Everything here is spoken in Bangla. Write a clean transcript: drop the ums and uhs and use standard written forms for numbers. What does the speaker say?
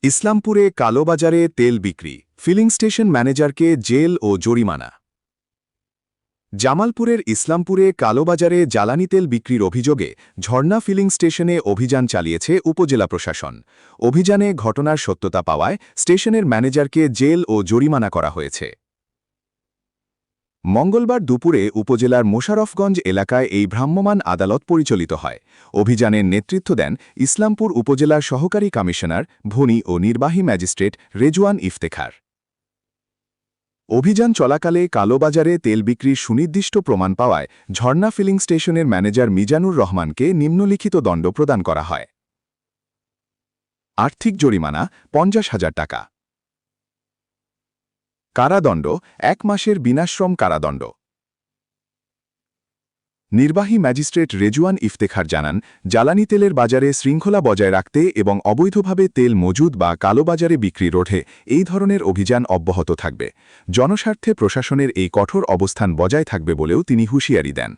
ইসলামপুরে কালোবাজারে তেল বিক্রি, ফিলিং স্টেশন ম্যানেজারকে জেল ও জরিমানা। জামালপুরের ইসলামপুরে কালোবাজারে জ্বালানি তেল বিক্রির অভিযোগে ঝর্ণা ফিলিং স্টেশনে অভিযান চালিয়েছে উপজেলা প্রশাসন। অভিযানে ঘটনার সত্যতা পাওয়ায় স্টেশনের ম্যানেজারকে জেল ও জরিমানা করা হয়েছে। মঙ্গলবার দুপুরে উপজেলার মোশাররফগঞ্জ এলাকায় এই ভ্রাম্যমাণ আদালত পরিচালিত হয়। অভিযানের নেতৃত্ব দেন ইসলামপুর উপজেলার সহকারী কমিশনার ভূমি ও নির্বাহী ম্যাজিস্ট্রেট রেজওয়ান ইফতেখার। অভিযান চলাকালে কালোবাজারে তেল বিক্রির সুনির্দিষ্ট প্রমাণ পাওয়ায় ঝর্ণা ফিলিং স্টেশনের ম্যানেজার মিজানুর রহমানকে নিম্নলিখিত দণ্ড প্রদান করা হয়। আর্থিক জরিমানা ৫০,০০০ টাকা, কারাদণ্ড ১ মাসের বিনাশ্রম কারাদণ্ড। নির্বাহী ম্যাজিস্ট্রেট রেজওয়ান ইফতেখার জানান, জ্বালানি তেলের বাজারে শৃঙ্খলা বজায় রাখতে এবং অবৈধভাবে তেল মজুদ বা কালোবাজারে বিক্রি রোধে এই ধরনের অভিযান অব্যাহত থাকবে। জনস্বার্থে প্রশাসনের এই কঠোর অবস্থান বজায় থাকবে বলেও তিনি হুঁশিয়ারি দেন।